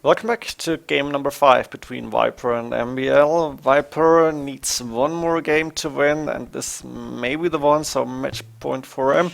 Welcome back to game number 5 between Viper and MbL. Viper needs one more game to win, and this may be the one, so match game for him.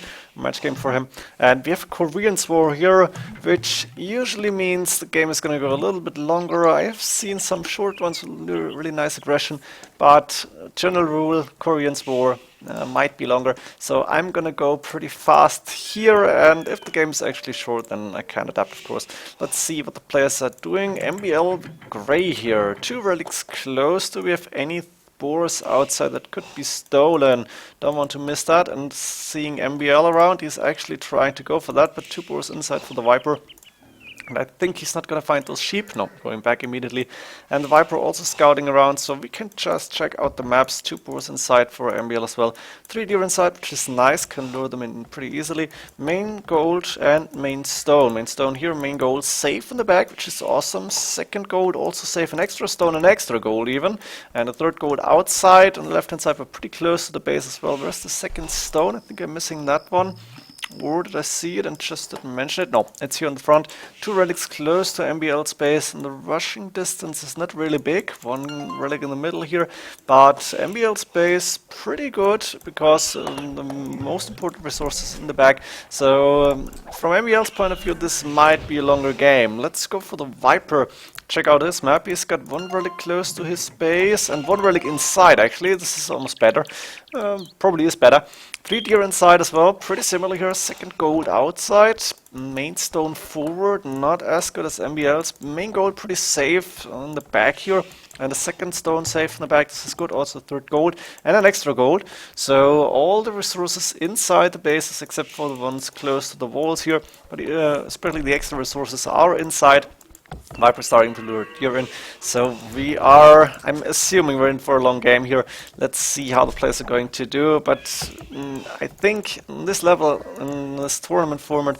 And we have Koreans war here, which usually means the game is going to go a little bit longer. I have seen some short ones with really nice aggression, but general rule, Koreans war might be longer. So I'm going to go pretty fast here, and if the game is actually short, then I can adapt, of course. Let's see what the players are doing. MbL gray here, 2 relics close. Do we have any boars outside that could be stolen? Don't want to miss that. And seeing MbL around, he's actually trying to go for that, but 2 boars inside for the Viper. And I think he's not going to find those sheep. No, going back immediately. And the Viper also scouting around, so we can just check out the maps. 2 boars inside for MbL as well. 3 deer inside, which is nice. Can lure them in pretty easily. Main gold and main stone. Main stone here, main gold safe in the back, which is awesome. Second gold also safe. An extra stone and extra gold even. And a third gold outside. On the left hand side, we're pretty close to the base as well. Where's the second stone? I think I'm missing that one. Or did I see it and just didn't mention it? No, it's here on the front. 2 relics close to MbL's base, and the rushing distance is not really big. 1 relic in the middle here, but MbL's base pretty good because the most important resources in the back. So from MbL's point of view, this might be a longer game. Let's go for the Viper. Check out his map. He's got 1 relic close to his base and 1 relic inside. Actually, this is almost better. Probably is better. 3 deer inside as well, pretty similar here. Second gold outside, main stone forward, not as good as MbL's. Main gold pretty safe on the back here, and the second stone safe in the back. This is good. Also third gold and an extra gold. So all the resources inside the bases except for the ones close to the walls here, but especially the extra resources are inside. Viper starting to lure deer in, so I'm assuming we're in for a long game here. Let's see how the players are going to do, but I think in this level, in this tournament format,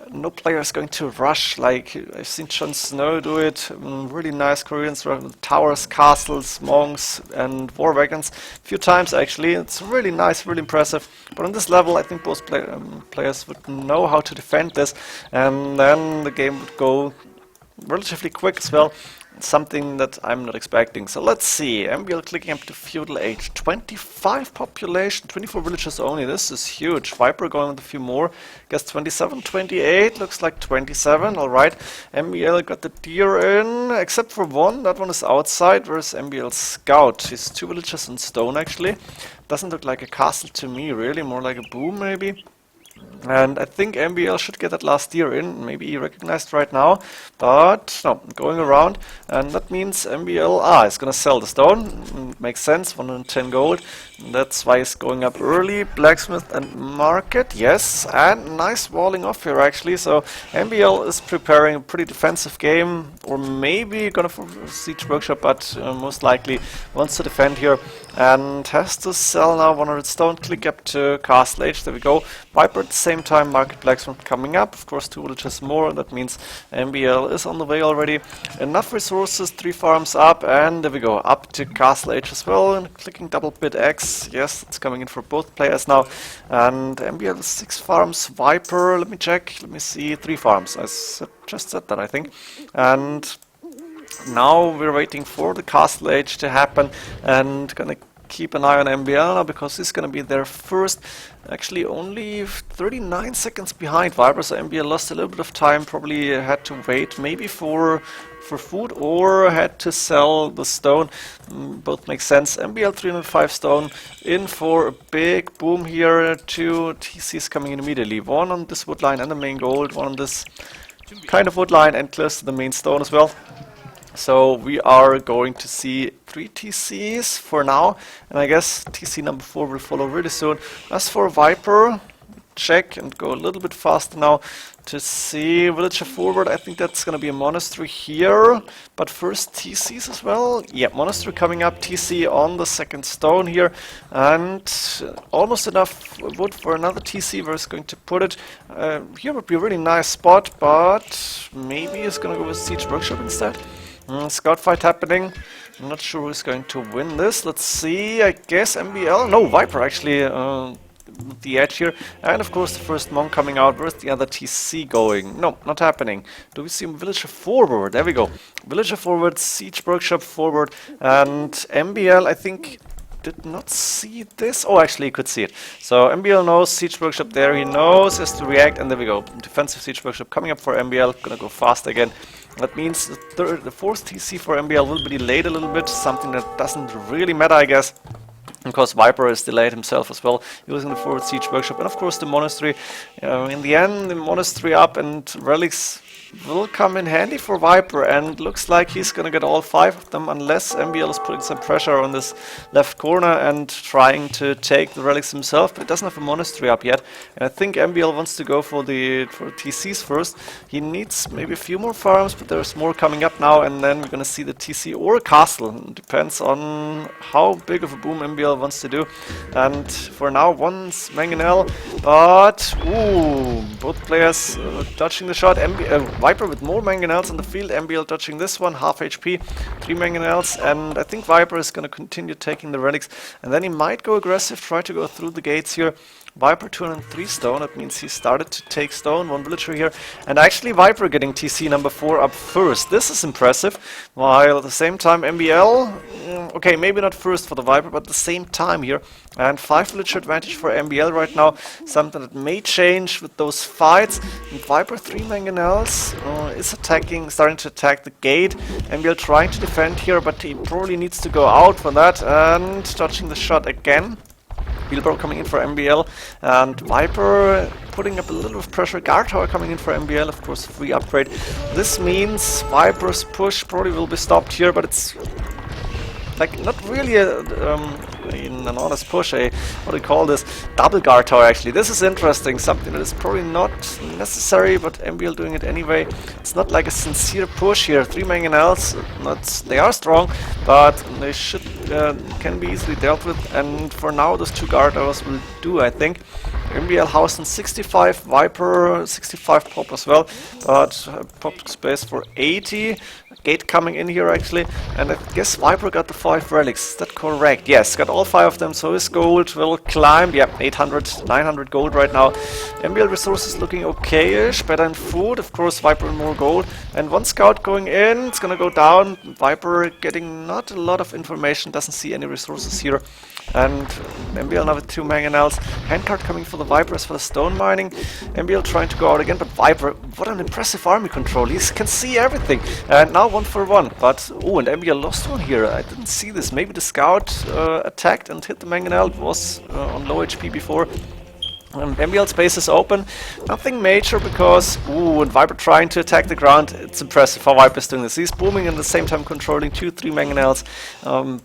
no player is going to rush. Like I've seen Jon Snow do it, really nice Koreans with towers, castles, monks and war wagons a few times actually. It's really nice, really impressive, but on this level I think both players would know how to defend this, and then the game would go relatively quick as well, something that I'm not expecting. So let's see, MbL clicking up to feudal age, 25 population, 24 villages only, this is huge. Viper going with a few more, guess 27, 28, looks like 27, alright. MbL got the deer in, except for 1, that one is outside. Where's MbL scout? He's 2 villages in stone actually, doesn't look like a castle to me really, more like a boom maybe. And I think MbL should get that last deer in, maybe he recognized right now, but no, going around, and that means MbL is gonna sell the stone. Makes sense, 110 gold, that's why he's going up early. Blacksmith and market, yes, and nice walling off here actually, so MbL is preparing a pretty defensive game, or maybe gonna for siege workshop, but most likely wants to defend here, and has to sell now 100 stone, click up to castle age, there we go. Viper at the same time, market blacksmith coming up, of course 2 villages more, that means MbL is on the way already. Enough resources, 3 farms up, and there we go, up to castle age as well, and clicking double bit X, yes, it's coming in for both players now, and MbL 6 farms, Viper, let me check, let me see, 3 farms, I just said that I think, and now we're waiting for the castle age to happen, and gonna keep an eye on MbL now because he's gonna be there first. Actually only 39 seconds behind Viper, so MbL lost a little bit of time, probably had to wait maybe for food or had to sell the stone. Both make sense. MbL 305 stone in for a big boom here. 2 TCs coming in immediately. 1 on this wood line and the main gold, 1 on this kind of wood line and close to the main stone as well. So we are going to see 3 TCs for now, and I guess TC number 4 will follow really soon. As for Viper, check and go a little bit faster now to see villager forward. I think that's going to be a monastery here, but first TCs as well. Yeah, monastery coming up, TC on the second stone here, and almost enough wood for another TC. Where it's going to put it here would be a really nice spot, but maybe it's going to go with siege workshop instead. Scout fight happening. I'm not sure who's going to win this. Let's see. I guess MbL. No, Viper actually the edge here. And of course the first monk coming out. Where's the other TC going? No, not happening. Do we see Villager forward? There we go. Villager forward, Siege Workshop forward, and MbL, I think, did not see this. Oh, actually he could see it. So MbL knows Siege Workshop there, he knows, has to react, and there we go. Defensive Siege Workshop coming up for MbL, gonna go fast again. That means the fourth TC for MbL will be delayed a little bit, something that doesn't really matter, I guess. Because Viper is delayed himself as well, using the forward Siege Workshop, and of course the Monastery. In the end, the Monastery up and Relics will come in handy for Viper, and looks like he's gonna get all 5 of them, unless MbL is putting some pressure on this left corner and trying to take the Relics himself, but he doesn't have a Monastery up yet. And I think MbL wants to go for TCs first. He needs maybe a few more farms, but there's more coming up now, and then we're gonna see the TC or a castle. It depends on how big of a boom MbL wants to do. And for now, one's Mangonel, but ooh, both players dodging the shot. Viper with more Mangonels in the field, MbL dodging this one, half HP, 3 Mangonels, and I think Viper is going to continue taking the relics, and then he might go aggressive, try to go through the gates here. Viper 203 stone, that means he started to take stone, 1 villager here, and actually Viper getting TC number 4 up first. This is impressive, while at the same time MbL, okay, maybe not first for the Viper, but at the same time here, and 5 villager advantage for MbL right now, something that may change with those fights. And Viper 3 Mangonels is attacking, starting to attack the gate. MbL trying to defend here, but he probably needs to go out for that, and dodging the shot again. Wheelbarrow coming in for MbL, and Viper putting up a little of pressure. Guard Tower coming in for MbL, of course, free upgrade. This means Viper's push probably will be stopped here, but it's like not really an honest push, what do you call this? Double Guard Tower actually. This is interesting, something that is probably not necessary, but MbL doing it anyway. It's not like a sincere push here. 3 Mangonels, they are strong, but they should can be easily dealt with, and for now those 2 Guard Towers will do, I think. MbL housed in 65, Viper 65 pop as well, but pop space for 80. Gate coming in here actually, and I guess Viper got the 5 relics. Is that correct? Yes, got all 5 of them, so his gold will climb. Yeah, 800, 900 gold right now. MbL resources looking okay-ish, better in food, of course Viper more gold. And 1 scout going in, it's gonna go down. Viper getting not a lot of information, doesn't see any resources here. And MbL now with 2 Mangonels. Handcart coming for the Viper as well as stone mining. MbL trying to go out again, but Viper, what an impressive army control. He can see everything. And now 1 for 1. But, oh, and MbL lost 1 here. I didn't see this. Maybe the scout attacked and hit the Mangonel. It was on low HP before. MbL space is open, nothing major because, ooh, and Viper trying to attack the ground. It's impressive how Viper's doing this. He's booming and at the same time controlling 2, 3 Mangonels.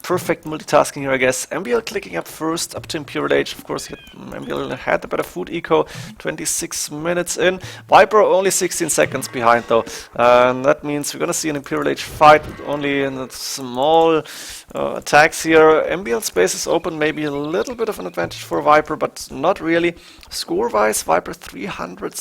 Perfect multitasking here, I guess. MbL clicking up first, up to Imperial Age. Of course, MbL had the better food eco, 26 minutes in. Viper only 16 seconds behind though. And that means we're gonna see an Imperial Age fight with only in small attacks here. MbL space is open, maybe a little bit of an advantage for Viper, but not really. Score-wise, Viper 300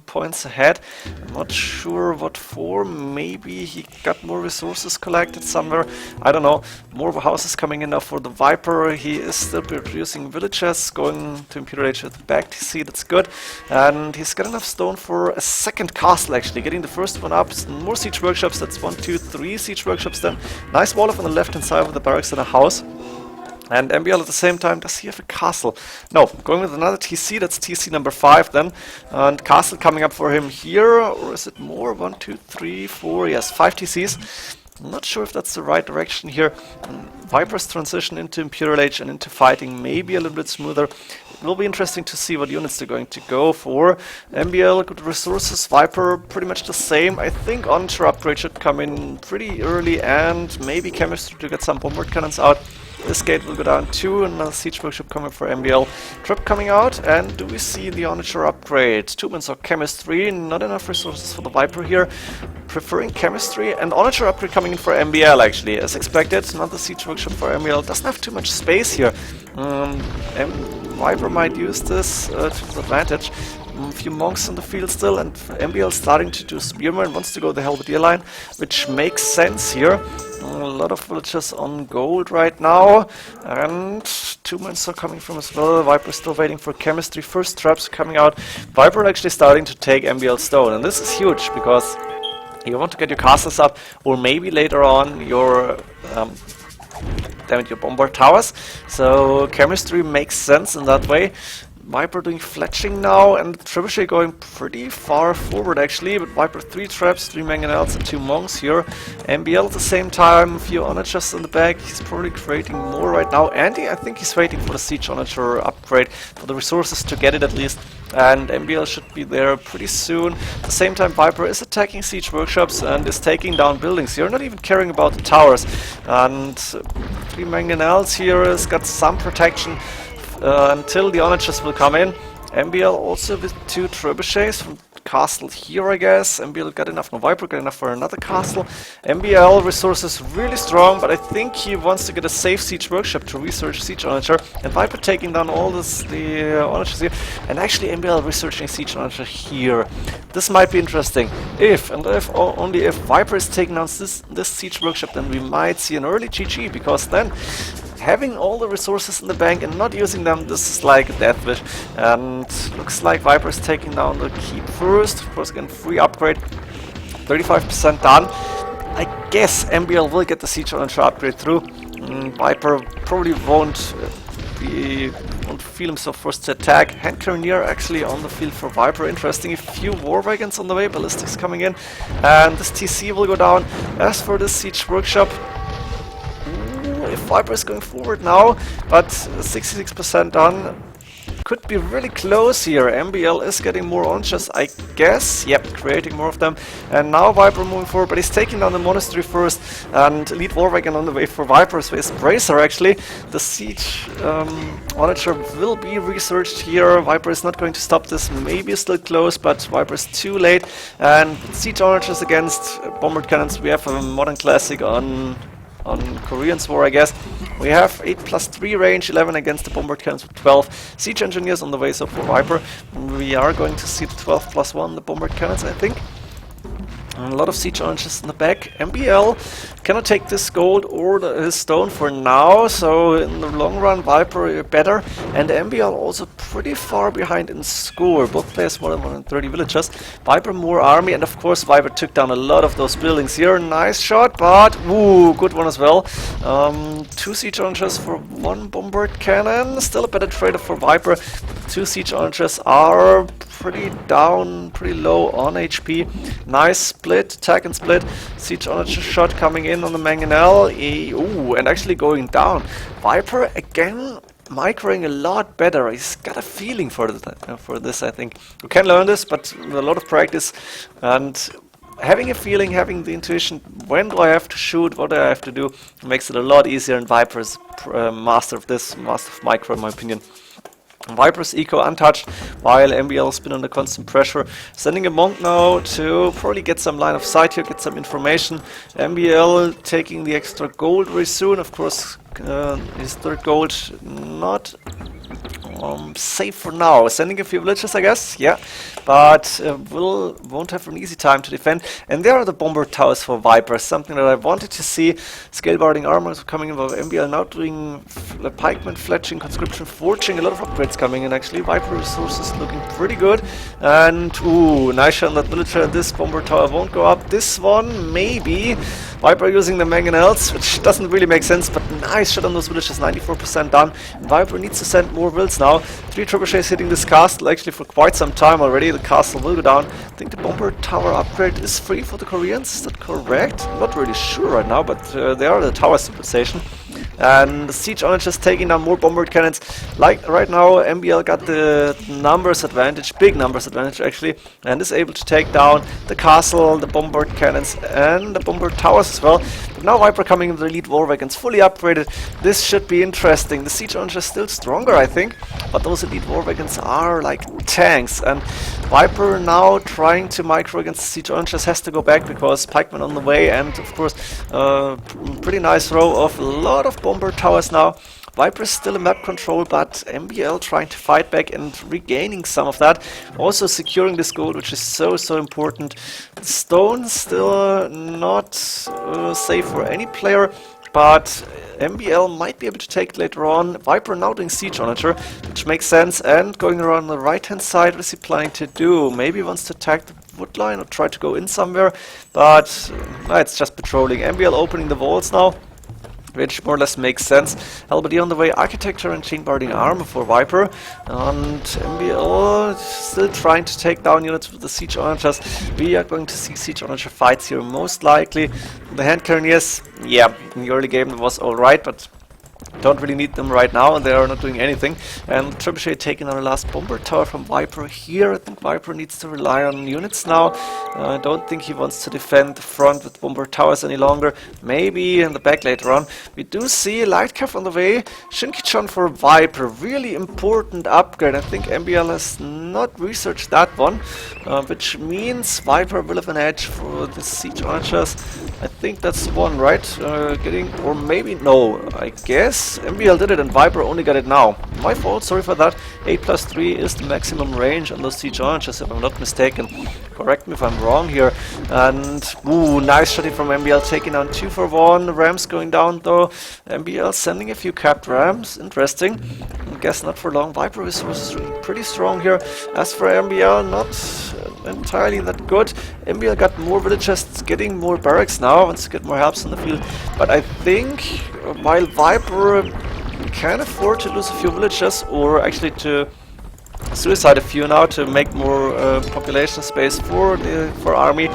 points ahead. I'm not sure what for. Maybe he got more resources collected somewhere. I don't know. More houses coming in now for the Viper. He is still producing villages, going to Imperial Age with back TC. That's good. And he's got enough stone for a second castle actually. Getting the first one up. More siege workshops. That's 1, 2, 3 siege workshops then. Nice wall up on the left hand side with the barracks and a house. And MbL at the same time, does he have a castle? No, going with another TC, that's TC number 5 then. And castle coming up for him here, or is it more? 1, 2, 3, 4, yes, 5 TCs. I'm not sure if that's the right direction here. Viper's transition into Imperial Age and into fighting may be a little bit smoother. It will be interesting to see what units they're going to go for. MbL, good resources, Viper pretty much the same. I think Onshore upgrade should come in pretty early, and maybe Chemistry to get some bombard cannons out. This gate will go down too, another siege workshop coming for MbL. Trap coming out, and do we see the Onshore upgrade? 2 wins or Chemistry, not enough resources for the Viper here. Preferring Chemistry, and Onshore upgrade coming in for MbL actually, as expected. Another siege workshop for MbL, doesn't have too much space here. Viper might use this to his advantage. A few monks in the field still, and MbL starting to do Spearman, wants to go the Halberdier line, which makes sense here. A lot of villagers on gold right now, and 2 mines are coming from as well. Viper still waiting for chemistry. First traps coming out. Viper actually starting to take MbL stone, and this is huge because you want to get your castles up, or maybe later on your your bombard towers. So chemistry makes sense in that way. Viper doing fletching now, and Trebuchet going pretty far forward actually, but Viper 3 traps, 3 mangonels and 2 monks here. MbL at the same time, a few onagers in the back. He's probably creating more right now. Andy, I think he's waiting for the siege onager upgrade, for the resources to get it at least, and MbL should be there pretty soon. At the same time, Viper is attacking siege workshops and is taking down buildings here, not even caring about the towers. And 3 mangonels here has got some protection until the onagers will come in. MbL also with 2 trebuchets from castle here, I guess. MbL got enough, no Viper got enough for another castle. MbL resources really strong, but I think he wants to get a safe siege workshop to research siege onager, and Viper taking down all the onagers here, and actually MbL researching siege onager here. This might be interesting. Only if Viper is taking down this siege workshop, then we might see an early GG, because then having all the resources in the bank and not using them, this is like a death wish. And looks like Viper is taking down the keep first. Of course, again, free upgrade. 35% done. I guess MbL will get the siege onager upgrade through. Viper probably won't feel himself forced to attack. Hand Carnier actually on the field for Viper. Interesting. A few war wagons on the way. Ballistics coming in. And this TC will go down. As for this siege workshop, if Viper is going forward now, but 66% done. Could be really close here. MbL is getting more onagers, I guess. Yep, creating more of them. And now Viper moving forward, but he's taking down the monastery first. And elite war wagon on the way for Viper. So his bracer actually. The siege onager will be researched here. Viper is not going to stop this. Maybe still close, but Viper is too late. And siege onagers against bombard cannons. We have a modern classic on Koreans War, I guess. We have 8+3 range, 11 against the bombard cannons with 12. Siege engineers on the way, so for Viper. We are going to see the 12+1, the bombard cannons, I think. And a lot of siege onagers in the back. MbL cannot take this gold or his stone for now, so in the long run Viper better. And MbL also pretty far behind in score. Both players more than 130 villagers. Viper more army, and of course Viper took down a lot of those buildings here. Nice shot, but ooh, good one as well. 2 siege onagers for 1 bombard cannon. Still a better trade-off for Viper. 2 siege onagers are pretty down, pretty low on HP. Nice split, attack and split. Siege onager shot coming in on the mangonel. Ooh, and actually going down. Viper again microing a lot better. He's got a feeling for this, I think. You can learn this, but with a lot of practice and having a feeling, having the intuition, when do I have to shoot, what do I have to do, makes it a lot easier, and Viper's master of this, master of micro in my opinion. Viper's eco untouched, while MbL has been under constant pressure. Sending a monk now to probably get some line of sight here, get some information. MbL taking the extra gold very soon. Of course, his 3rd gold not safe for now. Sending a few villagers, I guess, yeah, but won't have an easy time to defend. And there are the bomber towers for Viper, something that I wanted to see. Scale barding armors coming in, MbL now doing pikeman, fletching, conscription, forging, a lot of upgrades coming in actually. Viper resources looking pretty good. And ooh, nice shot on that villager. This bomber tower won't go up. This one, maybe. Viper using the mangonels, which doesn't really make sense, but nice shot on those villagers, 94% done. And Viper needs to send more wills now. 3 trebuchets hitting this castle actually for quite some time already. The castle will go down. I think the bomber tower upgrade is free for the Koreans, is that correct? I'm not really sure right now, but they are the tower civilization. And the siege onagers taking down more bombard cannons. Like right now, MbL got the numbers advantage, big numbers advantage actually, and is able to take down the castle, the bombard cannons, and the bombard towers as well. But now Viper coming with the elite war wagons fully upgraded. This should be interesting. The siege onagers is still stronger, I think, but those elite war wagons are like tanks. And Viper now trying to micro against the siege onagers has to go back because pikemen on the way, and of course, pretty nice row of a lot of bombard towers now. Viper is still in map control, but MbL trying to fight back and regaining some of that. Also securing this gold, which is so important. The stone still not safe for any player, but MbL might be able to take it later on. Viper now doing Siege Onager, which makes sense, and going around the right hand side. What is he planning to do? Maybe he wants to attack the wood line or try to go in somewhere, but it's just patrolling. MbL opening the walls now, which more or less makes sense. Halberdier on the way, Architecture and Chain Barding Armor for Viper, and MbL still trying to take down units with the Siege Onagers. We are going to see Siege Onager fights here most likely. The Hand Carniers, yeah, in the early game it was alright, but don't really need them right now, and they are not doing anything. And Trebuchet taking on the last bomber tower from Viper here. I think Viper needs to rely on units now. I don't think he wants to defend the front with bomber towers any longer. Maybe in the back later on. We do see Lightcav on the way. Shinkichon for Viper. Really important upgrade. I think MbL has not researched that one, which means Viper will have an edge for the Siege Archers. I think that's one, right? Or maybe, no, I guess MbL did it and Viper only got it now. My fault, sorry for that. 8+3 is the maximum range on those Siege Archers, if I'm not mistaken. Correct me if I'm wrong here. And, ooh, nice shotty from MbL, taking down 2 for 1. Rams going down though. MbL sending a few capped Rams, interesting. I guess not for long. Viper resources pretty strong here. As for MbL, not entirely that good. MbL got more villagers, getting more barracks now, wants to get more helps in the field. But I think while Viper can afford to lose a few villagers, or actually to suicide a few now to make more population space for army,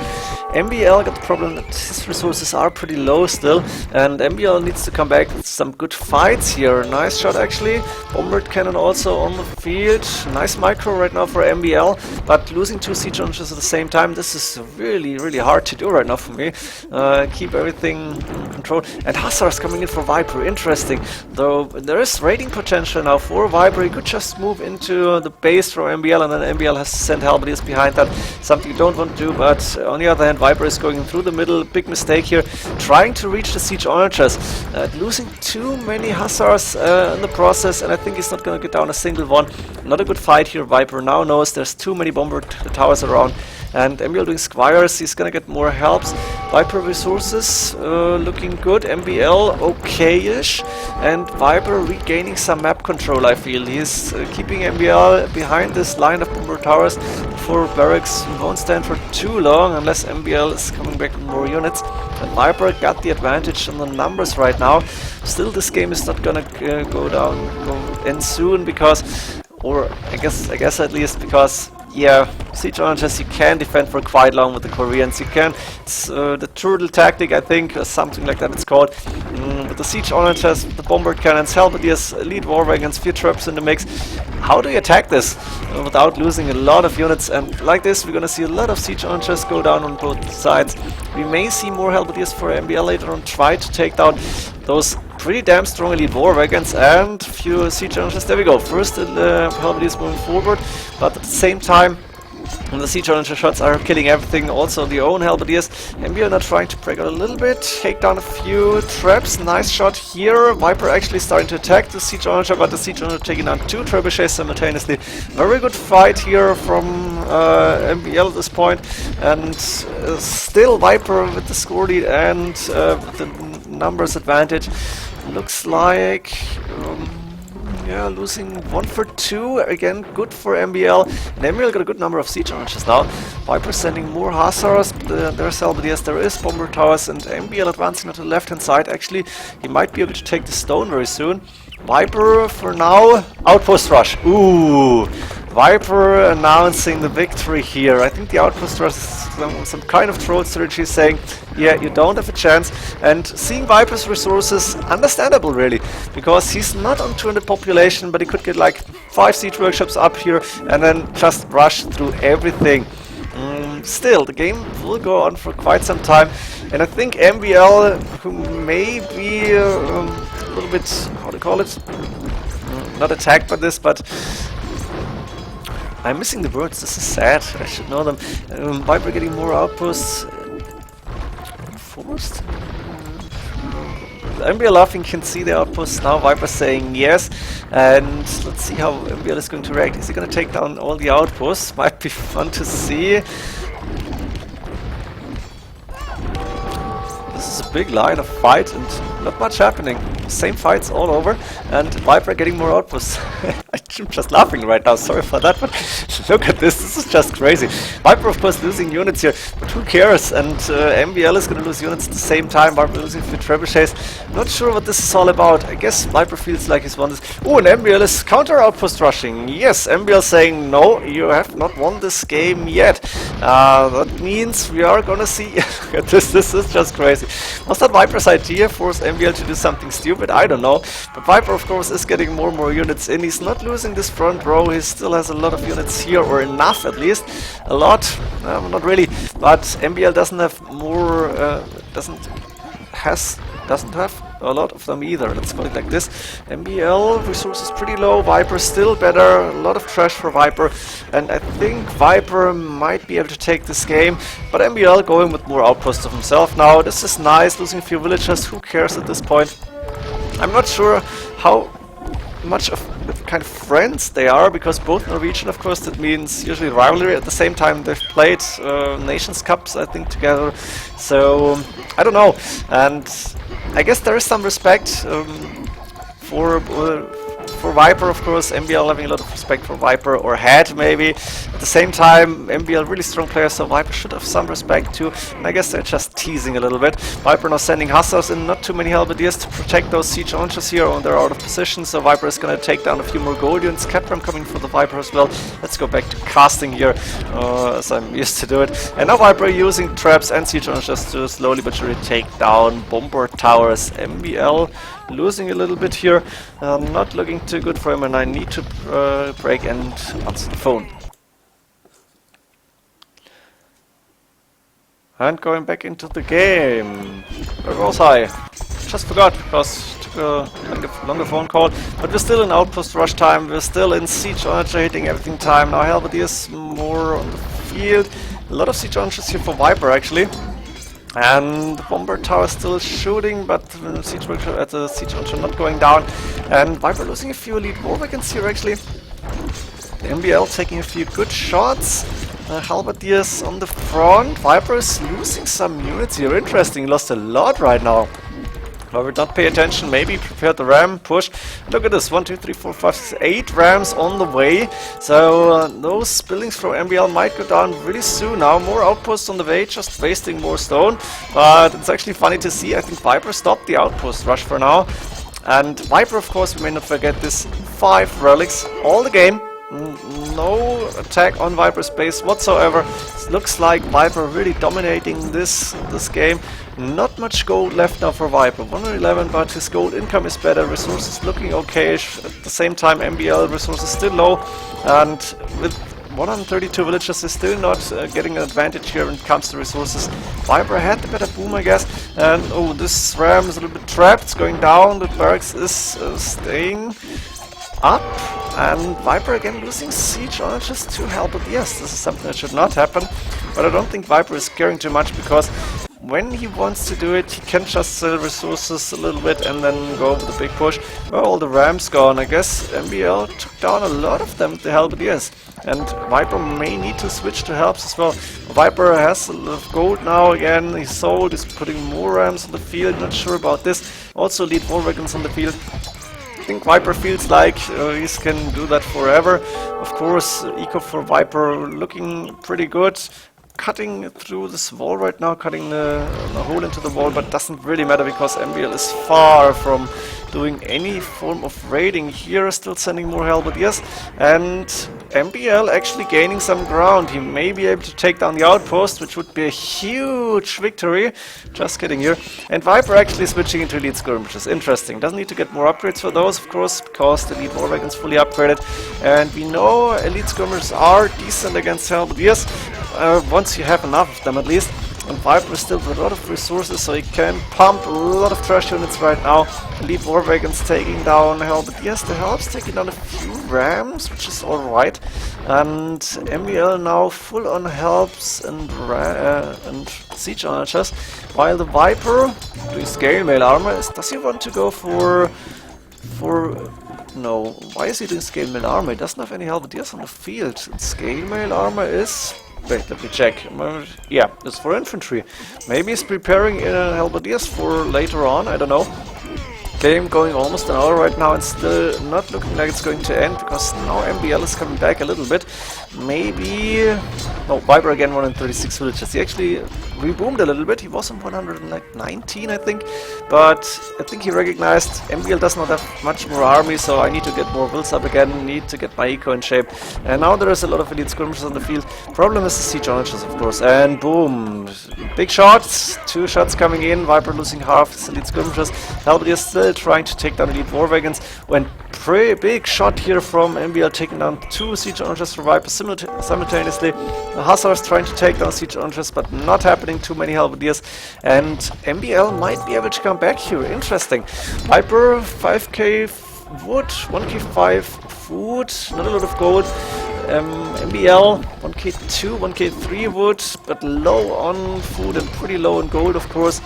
MbL got the problem that his resources are pretty low still, and MbL needs to come back with some good fights here. Nice shot actually. Bombard cannon also on the field. Nice micro right now for MbL, but losing 2 siege launchers at the same time, this is really hard to do right now for me. Keep everything in control. And Hussars coming in for Viper, interesting. Though there is raiding potential now for Viper. He could just move into the base for MbL, and then MbL has to send Halberdiers behind that. Something you don't want to do, but on the other hand, Viper is going through the middle. Big mistake here, trying to reach the siege onagers. Losing too many Hussars in the process, and I think he's not going to get down a single one. Not a good fight here. Viper now knows there's too many bomber towers around, and MbL doing Squires. He's going to get more helps. Viper resources looking good. MbL okay-ish, and Viper regaining some map control, I feel. He's keeping MbL behind this line of bomber towers for barracks. Won't stand for too long unless MbL is coming back with more units. And Viper got the advantage on the numbers right now. Still, this game is not gonna go end soon because, or I guess at least because, yeah, siege onagers you can defend for quite long with the Koreans. You can. It's the turtle tactic, I think, or something like that it's called. With the siege onagers, the bombard cannons, Halberdiers, elite war wagons, few traps in the mix. How do you attack this without losing a lot of units? And like this, we're gonna see a lot of siege onagers go down on both sides. We may see more Halberdiers for MbL later on, try to take down those pretty damn strong elite war wagons and few siege onagers. There we go. First Halberdiers moving forward, but at the same time, the siege onager shots are killing everything, also the own Halberdiers. MbL now trying to break out a little bit, take down a few traps. Nice shot here. Viper actually starting to attack the siege onager, but the siege onager taking down 2 trebuchets simultaneously. Very good fight here from MbL at this point, and still Viper with the score lead and the numbers advantage. Looks like yeah, losing 1 for 2, again good for MbL. And MbL got a good number of siege onagers now. Viper sending more Hussars, there's Halberdiers, there is bomber towers, and MbL advancing to the left hand side. Actually, he might be able to take the stone very soon. Viper for now, outpost rush. Ooh, Viper announcing the victory here. I think the outpost rush is some kind of troll strategy saying, yeah, you don't have a chance. And seeing Viper's resources, understandable really, because he's not on 200 population, but he could get like 5 siege workshops up here and then just rush through everything. Still, the game will go on for quite some time, and I think MbL, who may be a little bit, how to call it, not attacked by this, but I'm missing the words, this is sad, I should know them. Viper getting more outposts. Forced? MbL laughing, can see the outpost now. Viper saying yes, and let's see how MbL is going to react. Is he going to take down all the outposts? Might be fun to see. This is a big line of fight and not much happening. Same fights all over, and Viper getting more outposts. I'm just laughing right now, sorry for that, but look at this is just crazy. Viper of course losing units here, but who cares? And MbL is gonna lose units at the same time. Viper losing a few trebuchets. Not sure what this is all about. I guess Viper feels like he's won this. Oh, and MbL is counter outpost rushing. Yes, MbL saying no, you have not won this game yet. That means we are gonna see. This is just crazy. Was that Viper's idea? Force MbL to do something stupid? I don't know. But Viper of course is getting more and more units in. He's not losing this front row. He still has a lot of units here, or enough at least. A lot, not really. But MbL doesn't have more. Doesn't have a lot of them either. Let's call it like this. MbL resources pretty low. Viper still better. A lot of trash for Viper, and I think Viper might be able to take this game. But MbL going with more outposts of himself now. This is nice. Losing a few villagers. Who cares at this point? I'm not sure how much of the kind of friends they are, because both Norwegian, of course, that means usually rivalry. At the same time, they've played Nations Cups, I think, together. So I don't know, and I guess there is some respect for Viper, of course. MbL having a lot of respect for Viper, or had maybe. At the same time, MbL really strong player, so Viper should have some respect too. And I guess they're just teasing a little bit. Viper now sending Hussars in, not too many halberdiers to protect those siege launchers here, and they're out of position. So Viper is going to take down a few more gold units. Capram coming for the Viper as well. Let's go back to casting here, as I'm used to do it. And now Viper using traps and siege launchers to slowly but surely take down bomber towers. MbL losing a little bit here, not looking too good for him, and I need to break and answer the phone. And going back into the game. Where was I? Just forgot, because it took a longer phone call. But we're still in outpost rush time, we're still in siege launcher hitting everything time. Now halberdiers more on the field. A lot of siege launchers here for Viper actually. And the bomber tower still shooting, but the siege launcher not going down. And Viper losing a few elite war wagons here actually. The MbL taking a few good shots. Halberdiers on the front. Viper is losing some units here. Interesting, lost a lot right now. However, not pay attention, maybe prepare the ram, push. Look at this, 1, 2, 3, 4, 5, 6, 8 rams on the way. So those buildings from MbL might go down really soon now. More outposts on the way, just wasting more stone. But it's actually funny to see. I think Viper stopped the outpost rush for now. And Viper, of course, we may not forget this, 5 relics all the game. No attack on Viper's base whatsoever. It looks like Viper really dominating this game. Not much gold left now for Viper. 111, but his gold income is better. Resources looking okay-ish. At the same time, MbL resources still low. And with 132 villagers is still not getting an advantage here when it comes to resources. Viper had the better boom, I guess. And oh, this ram is a little bit trapped. It's going down. The barracks is staying up, and Viper again losing siege archers to halberdiers. This is something that should not happen, but I don't think Viper is caring too much, because when he wants to do it, he can just sell resources a little bit and then go with the big push. Well, all the rams gone. I guess MbL took down a lot of them, the halberdiers, and Viper may need to switch to helps as well. Viper has a lot of gold now again. He sold, he's putting more rams on the field. Not sure about this. Also lead more wagons on the field. I think Viper feels like he can do that forever. Of course, eco for Viper looking pretty good. Cutting through this wall right now, cutting a hole into the wall, but doesn't really matter because MbL is far from doing any form of raiding here, still sending more halberdiers, and MbL actually gaining some ground. He may be able to take down the outpost, which would be a huge victory. Just kidding here. And Viper actually switching into elite skirmish, which is interesting. Doesn't need to get more upgrades for those, of course, because the elite war wagon's fully upgraded, and we know elite skirmishers are decent against halberdiers. Once you have enough of them at least. and Viper is still with a lot of resources, so he can pump a lot of trash units right now. Elite War Wagons taking down Help. Yes, the Help's taking down a few rams, which is alright. And MbL now full on Helps and Siege Archers, while the Viper doing scale mail armor. Does he want to go for no, why is he doing scale mail armor? He doesn't have any halberdiers on the field. Scale mail armor is... Wait, let me check. Yeah, it's for infantry. Maybe he's preparing halberdiers for later on, I don't know. Game going almost an hour right now and still not looking like it's going to end, because now MbL is coming back a little bit. Maybe... No, Viper again 136 villages. He actually reboomed a little bit. He was on 119, I think. But I think he recognized MbL does not have much more army, so I need to get more builds up again, need to get my eco in shape. And now there is a lot of elite skirmishers on the field. Problem is the siege archers, of course. And boom! Big shots! 2 shots coming in. Viper losing half his elite skirmishers. Halberdiers still trying to take down elite war wagons. When pretty big shot here from MbL, taking down 2 siege archers for Viper simultaneously. The Hussars trying to take down siege archers, but not happening. Too many halberdiers, and MbL might be able to come back here. Interesting. Viper 5k wood, 1k5 food, not a lot of gold. MbL 1k2, 1k3 wood, but low on food and pretty low on gold, of course.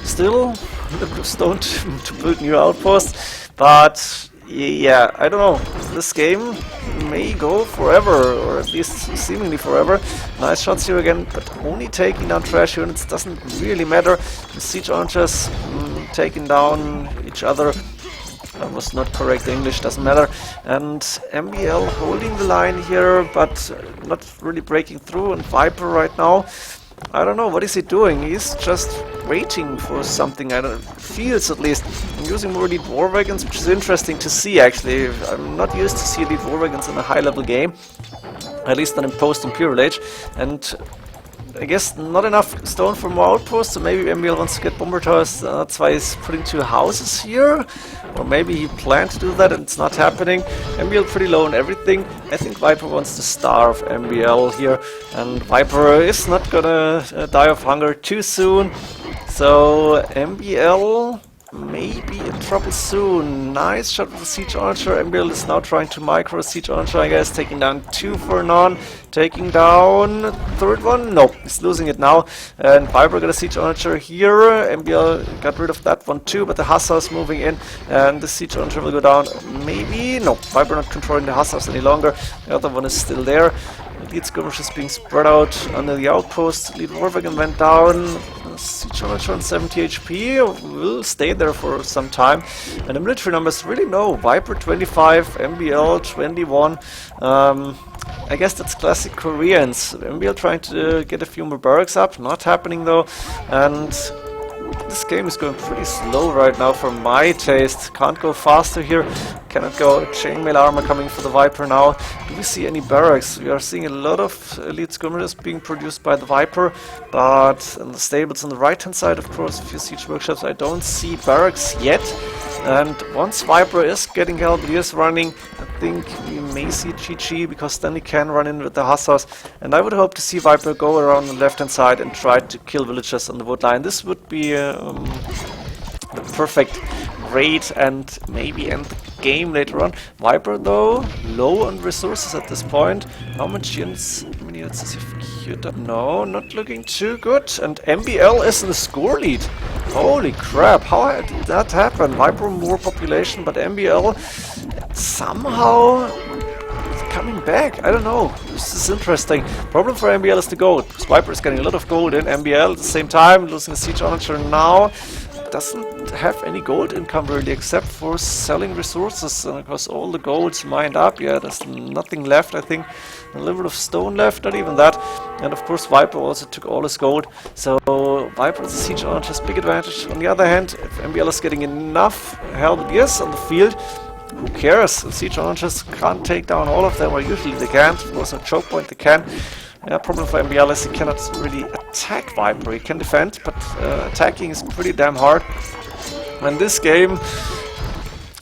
Still a bit of stone to build new outposts, but yeah, I don't know. This game may go forever, or at least seemingly forever. Nice shots here again, but only taking down trash units doesn't really matter. The siege archers taking down each other. That was not correct English, doesn't matter. And MbL holding the line here, but not really breaking through. And Viper right now, I don't know, what is he doing? He's just waiting for something, I don't know, feels at least. I'm using more elite war wagons, which is interesting to see actually. I'm not used to see elite war wagons in a high level game, at least not in post-Imperial Age. And I guess not enough stone for more outposts, so maybe MbL wants to get bomber towers. That's why he's putting 2 houses here. Or maybe he planned to do that and it's not happening. MbL pretty low on everything. I think Viper wants to starve MbL here. And Viper is not gonna die of hunger too soon. So MbL may be in trouble soon. Nice shot with the siege archer. MbL is now trying to micro siege archer, I guess, taking down 2 for none. Taking down third one? No, he's losing it now. And Viper got a siege archer here. MbL got rid of that one too, but the Hussars moving in, and the siege archer will go down. Maybe? No, Viper not controlling the Hussars any longer. The other one is still there. Elite skirmishers being spread out under the outpost. Elite war wagon went down. Siege archer on 70 HP will stay there for some time. And the military numbers really no. Viper 25, MbL 21. I guess that's classic Koreans. MbL trying to get a few more barracks up, not happening though. And this game is going pretty slow right now for my taste. Can't go faster here. Cannot go. Chainmail armor coming for the Viper now. Do we see any barracks? We are seeing a lot of elite skirmishers being produced by the Viper, but in the stables on the right hand side, of course, a few siege workshops. I don't see barracks yet. And once Viper is getting halberdiers running, I think we may see GG, because then he can run in with the Hussars. And I would hope to see Viper go around the left hand side and try to kill villagers on the wood line. This would be the perfect raid and maybe end the game later on. Viper though, low on resources at this point. How many units does he have queued up? No, not looking too good. And MbL is in the score lead. Holy crap, how did that happen? Viper more population, but MbL somehow coming back. I don't know. This is interesting. Problem for MbL is the gold, because Viper is getting a lot of gold in. MbL at the same time, losing the siege archer now. Doesn't have any gold income really, except for selling resources, because all the gold's mined up. Yeah, there's nothing left, I think. A little bit of stone left, not even that. And of course Viper also took all his gold. So Viper as a siege archer has big advantage. On the other hand, if MbL is getting enough halberdiers on the field, who cares? The siege archers can't take down all of them, or usually they can't. Of course, on choke point they can. Yeah, problem for MbL is he cannot really attack Viper. He can defend, but attacking is pretty damn hard. And this game,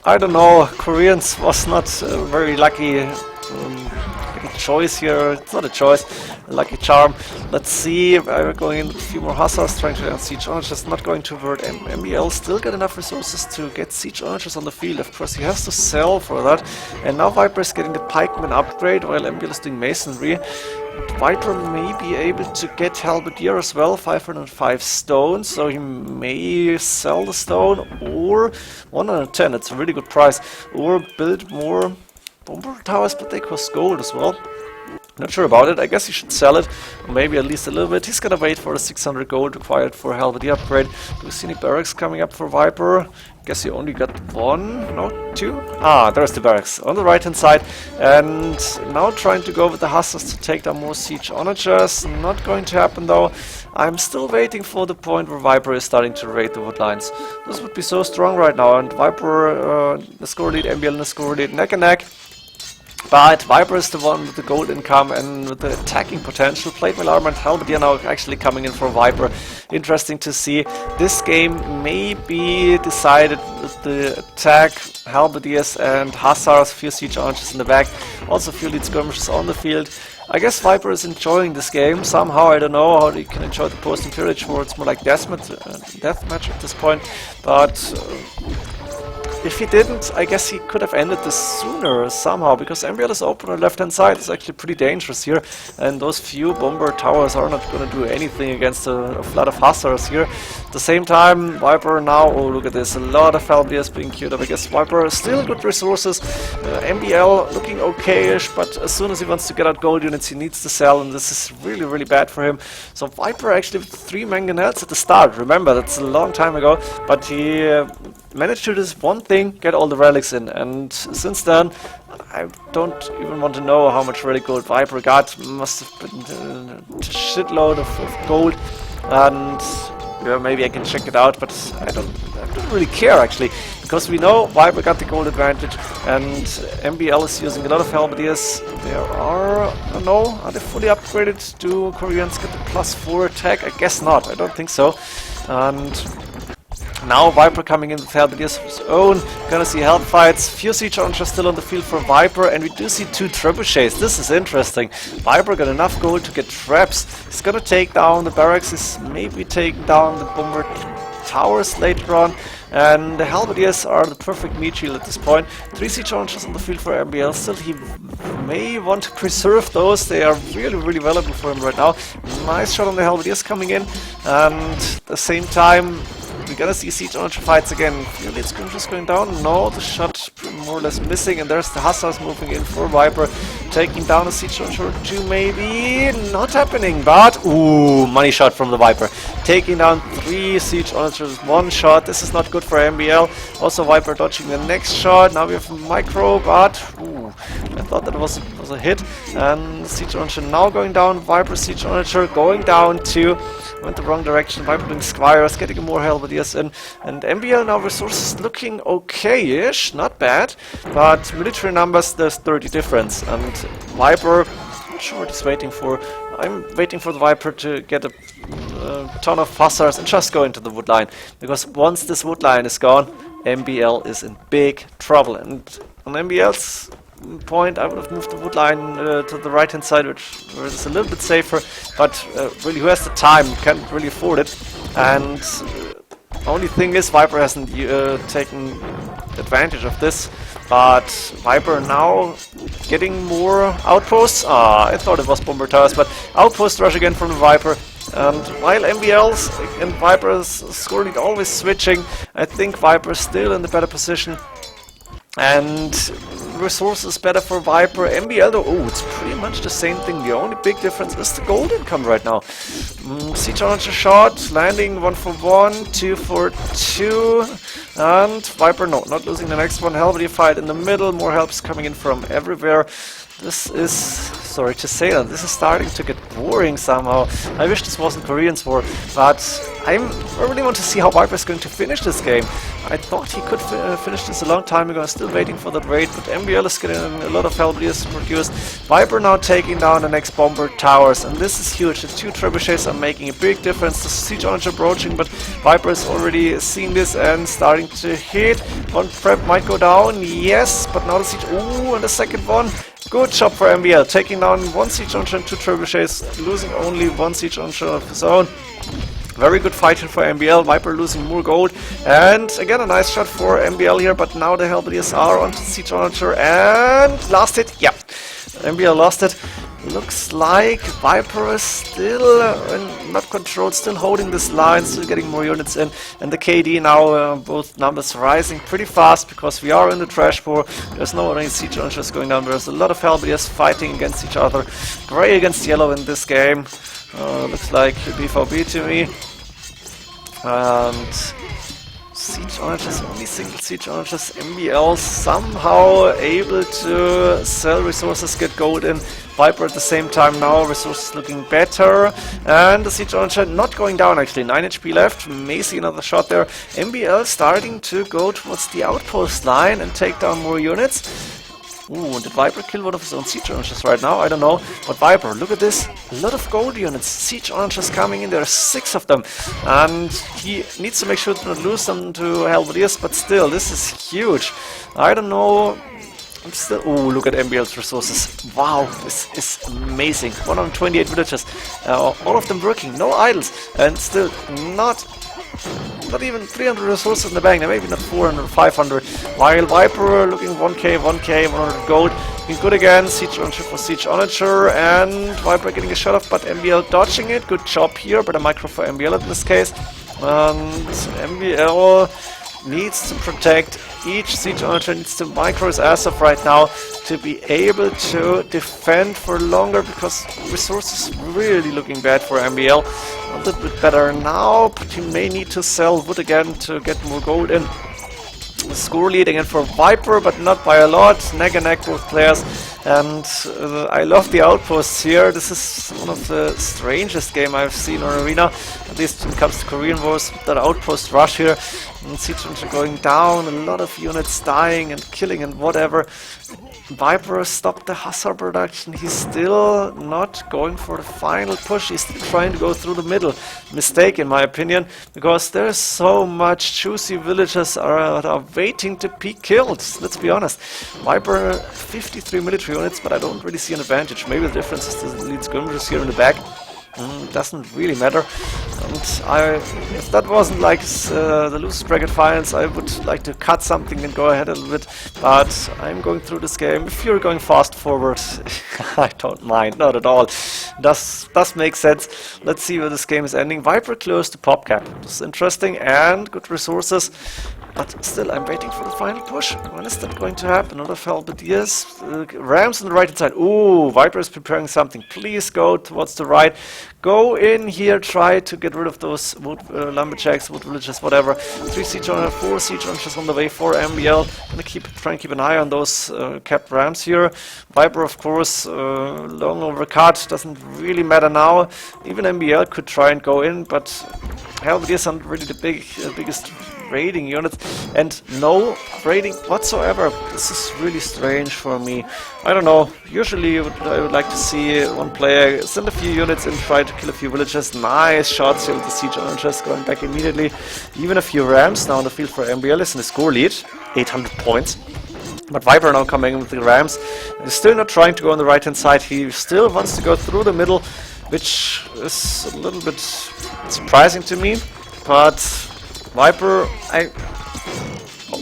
I don't know, Koreans was not very lucky getting choice here. It's not a choice. A lucky charm. Let's see. We're going in with a few more hussars, trying to siege onagers. Not going to hurt. MbL still got enough resources to get siege onagers on the field. Of course, he has to sell for that. And now Viper is getting the pikeman upgrade while MbL is doing masonry. Viper may be able to get halberdier as well, 505 stone, so he may sell the stone, or 110, it's a really good price, or build more bomber towers, but they cost gold as well. Not sure about it. I guess he should sell it, or maybe at least a little bit. He's gonna wait for the 600 gold required for halberdier upgrade. Do we see any barracks coming up for Viper? Guess he only got one, no, two? Ah, there's the barracks on the right hand side. And now trying to go with the hussars to take down more siege onagers. Not going to happen though. I'm still waiting for the point where Viper is starting to raid the woodlines. This would be so strong right now, and Viper, the score lead, MbL and the score lead neck and neck. But Viper is the one with the gold income and with the attacking potential. Plate mail armor and halberdier now actually coming in for Viper. Interesting to see. This game may be decided with the attack, halberdiers and hussars, few siege archers in the back. Also few lead skirmishers on the field. I guess Viper is enjoying this game somehow. I don't know how he can enjoy the post-imperial war. It's more like deathmatch at this point. But if he didn't, I guess he could have ended this sooner somehow, because MbL is open on the left hand side. It's actually pretty dangerous here, and those few bomber towers are not going to do anything against a flood of hussars here. At the same time, Viper now, oh look at this, a lot of halberdiers being queued up. I guess Viper still good resources, MbL looking okayish, but as soon as he wants to get out gold units he needs to sell, and this is really, really bad for him. So Viper actually with 3 mangonels at the start, remember that's a long time ago, but he managed to do this one thing, get all the relics in, and since then I don't even want to know how much relic gold Viper got. Must have been a shitload of gold, and yeah, maybe I can check it out, but I don't really care actually, because we know Viper got the gold advantage, and MbL is using a lot of halberdiers. There are, no, are they fully upgraded? Do Koreans get the +4 attack? I guess not, I don't think so. And now Viper coming in with halberdiers of his own. Gonna see help fights. Few siege archers still on the field for Viper, and we do see 2 trebuchets. This is interesting. Viper got enough gold to get traps. He's gonna take down the barracks. He's maybe taking down the bomber towers later on. And the halberdiers are the perfect meat shield at this point. 3 siege archers on the field for MbL. Still, he may want to preserve those. They are really, really valuable for him right now. Nice shot on the halberdiers coming in, and at the same time we're gonna see siege archer fights again. Few lead skirmishers going down. No, the shot more or less missing, and there's the hussars moving in for Viper, taking down a siege archer or 2 maybe. Not happening, but ooh, money shot from the Viper, taking down 3 siege archers, 1 shot. This is not good for MbL. Also Viper dodging the next shot. Now we have micro, but ooh, I thought that was a hit. And siege archer now going down. Viper siege archer going down too. Went the wrong direction. Viper doing squires, getting more halberdiers in, and MbL now resources looking okay-ish, not bad, but military numbers there's 30 difference, and Viper, not sure what he's waiting for. I'm waiting for the Viper to get a ton of hussars and just go into the woodline, because once this woodline is gone, MbL is in big trouble. And on MbL's point, I would have moved the woodline to the right hand side, where it's a little bit safer, but really who has the time can't really afford it. And only thing is Viper hasn't taken advantage of this, but Viper now getting more outposts. I thought it was bomber towers, but outpost rush again from the Viper. And while MbL's and Viper's score lead always switching, I think Viper is still in the better position. And resources better for Viper. MbL though, oh, it's pretty much the same thing. The only big difference is the gold income right now. Siege archer shot, landing 1 for 1, 2 for 2, and Viper, no, not losing the next one. Halberdier fight in the middle, more helps coming in from everywhere. This is, sorry to say that, this is starting to get boring somehow. I wish this wasn't Koreans war, but I really want to see how Viper is going to finish this game. I thought he could finish this a long time ago. I'm still waiting for that raid, but MbL is getting a lot of halberdiers produced. Viper now taking down the next bomber towers, and this is huge. The 2 trebuchets are making a big difference. The siege archer approaching, but Viper is already seeing this and starting to hit. One prep might go down, yes, but now the siege, ooh, and the second one. Good job for MbL, taking down 1 siege launcher and 2 trebuchets, losing only 1 siege launcher of his own. Very good fighting for MbL, Viper losing more gold, and again a nice shot for MbL here, but now the Halberdiers are onto the siege launcher and lost it. Yeah, MbL lost it. Looks like Viper is still not controlled, still holding this line, still getting more units in, and the KD now, both numbers rising pretty fast because we are in the trash war. There's no any siege launchers going down, there's a lot of Halberdiers fighting against each other. Grey against yellow in this game. Looks like BVB to me. And siege launchers, only single siege launchers. MbL somehow able to sell resources, get gold in. Viper at the same time now, resources looking better. And the siege launcher not going down actually, 9 HP left. May see another shot there. MbL starting to go towards the outpost line and take down more units. Ooh, did Viper kill one of his own siege launchers right now? I don't know. But Viper, look at this. A lot of gold units. Siege launchers coming in. There are 6 of them. And he needs to make sure to not lose them to Halberdiers. But still, this is huge. I don't know. I'm still... Ooh, look at MbL's resources. Wow, this is amazing. 128 villagers. All of them working. No idols. And still not even 300 resources in the bank, maybe not 400 or 500. While Viper looking 1k, 100 gold. Looking good again, siege launcher for siege launcher, and Viper getting a shot off, but MbL dodging it. Good job here, but a micro for MbL in this case. And MbL needs to protect each siege launcher, needs to micro his ass off right now to be able to defend for longer, because resources really looking bad for MbL. A little bit better now, but he may need to sell wood again to get more gold in. Score lead again for Viper, but not by a lot. Neck and neck both players, and I love the outposts here. This is one of the strangest game I've seen on Arena, at least when it comes to Korean Wars. That outpost rush here, and siege launcher going down, a lot of units dying and killing and whatever. Viper stopped the Hussar production. He's still not going for the final push. He's still trying to go through the middle. Mistake in my opinion, because there's so much juicy villagers are waiting to be killed. Let's be honest. Viper 53 military units, but I don't really see an advantage. Maybe the difference is the lead skirmishers here in the back. Doesn't really matter. And if that wasn't like the losers bracket finals, I would like to cut something and go ahead a little bit. But I'm going through this game. If you're going fast forward, I don't mind, not at all. Does make sense. Let's see where this game is ending. Viper close to pop cap. This is interesting and good resources. But still, I'm waiting for the final push. When is that going to happen? Another Halberdiers. Rams on the right hand side. Ooh, Viper is preparing something. Please go towards the right. Go in here, try to get rid of those wood lumberjacks, wood villagers, whatever. 3 siege launchers, 4 siege launchers on the way for MbL. Gonna try and keep an eye on those capped rams here. Viper, of course, long overcut, doesn't really matter now. Even MbL could try and go in, but Halberdiers aren't really the biggest raiding units, and no raiding whatsoever. This is really strange for me. I don't know. Usually I would like to see one player send a few units and try to kill a few villagers. Nice shots here with the siege launchers going back immediately. Even a few rams now on the field for MbL is in the score lead, 800 points. But Viper now coming in with the rams. He's still not trying to go on the right hand side. He still wants to go through the middle, which is a little bit surprising to me. But Viper, I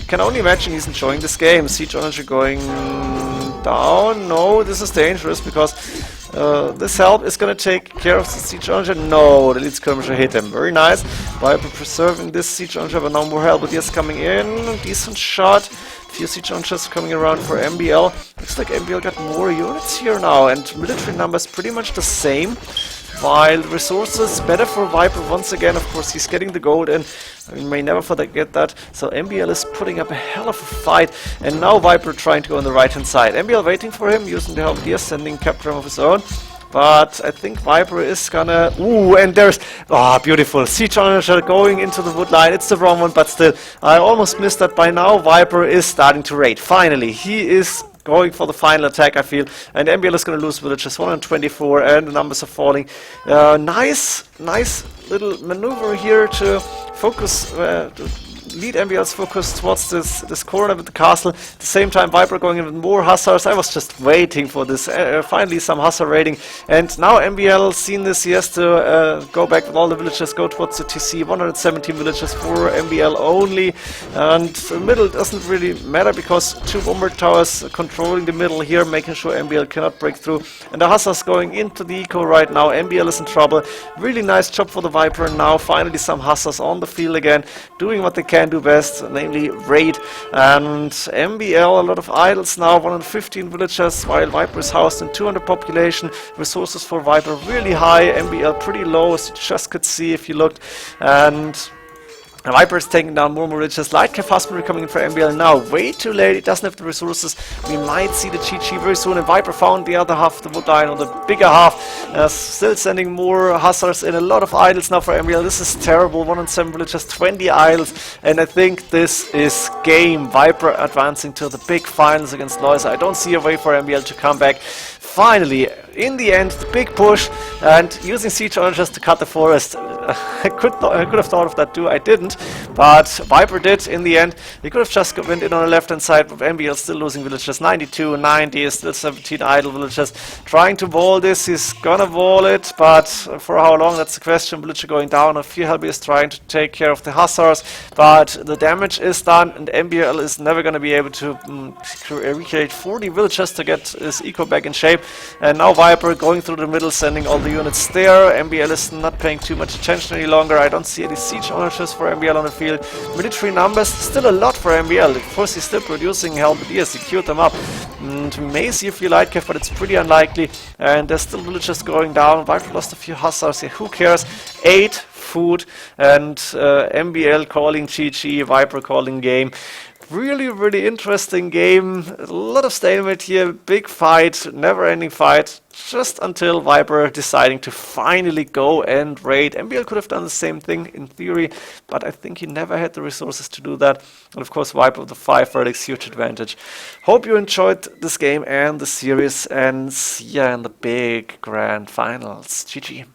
can only imagine he's enjoying this game. Siege launcher going down. No, this is dangerous because this help is going to take care of the siege launcher. No, the lead skirmisher hit him. Very nice. Viper preserving this siege launcher, but no more help. But yes, coming in. Decent shot. Few siege launchers coming around for MbL. Looks like MbL got more units here now, and military numbers pretty much the same. While resources better for Viper once again. Of course, he's getting the gold in. We may never forget that. So MbL is putting up a hell of a fight. And now Viper trying to go on the right hand side. MbL waiting for him, using the Halberdiers, sending capture of his own. But I think Viper is gonna... Ooh, and there's... Ah, beautiful. Siege launcher going into the wood line. It's the wrong one, but still. I almost missed that. By now Viper is starting to raid. Finally, he is going for the final attack, I feel. And MbL is going to lose villages, 124, and the numbers are falling. Nice little maneuver here to focus, lead MbL's focus towards this corner with the castle. At the same time, Viper going in with more hussars. I was just waiting for this. Finally, some hussar raiding. And now MbL seen this. He has to go back with all the villagers, go towards the TC. 117 villagers for MbL only. And the middle doesn't really matter because two bomber towers controlling the middle here, making sure MbL cannot break through. And the hussars going into the eco right now. MbL is in trouble. Really nice job for the Viper. Now finally some hussars on the field again, doing what they can do best, namely raid. And MbL, a lot of idols now, 115 villagers, while Viper is housed in 200 population. Resources for Viper really high, MbL pretty low, as you just could see if you looked. And Viper is taking down more villagers. Lightcap Husbandry coming in for MbL now. Way too late. It doesn't have the resources. We might see the GG very soon. And Viper found the other half of the wood line, or the bigger half. Still sending more hussars in. A lot of idols now for MbL. This is terrible. 107 villagers, 20 idols. And I think this is game. Viper advancing to the big finals against Loisa. I don't see a way for MbL to come back. Finally, in the end, the big push, and using siege onagers to cut the forest. I could have thought of that too. I didn't, but Viper did in the end. He could have just went in on the left hand side, with MbL still losing villagers. 92, 90, still 17 idle villagers. Trying to wall this. He's gonna wall it, but for how long, that's the question. Villager going down. A few Helby is trying to take care of the hussars, but the damage is done, and MbL is never gonna be able to recreate 40 villagers to get his eco back in shape. And now Viper going through the middle, sending all the units there. MbL is not paying too much attention any longer. I don't see any siege onagers for MbL on the field. Military numbers, still a lot for MbL. Of course, he's still producing halberdiers. He queued them up. And we may see a few light cap, but it's pretty unlikely. And there's still villagers going down. Viper lost a few hussars here. Who cares? 8 food, and MbL calling GG, Viper calling game. Really, really interesting game. A lot of stalemate here. Big fight, never-ending fight. Just until Viper deciding to finally go and raid. MbL could have done the same thing in theory, but I think he never had the resources to do that. And of course, Viper with the 5 verdicts, huge advantage. Hope you enjoyed this game and the series, and see ya in the big grand finals. GG.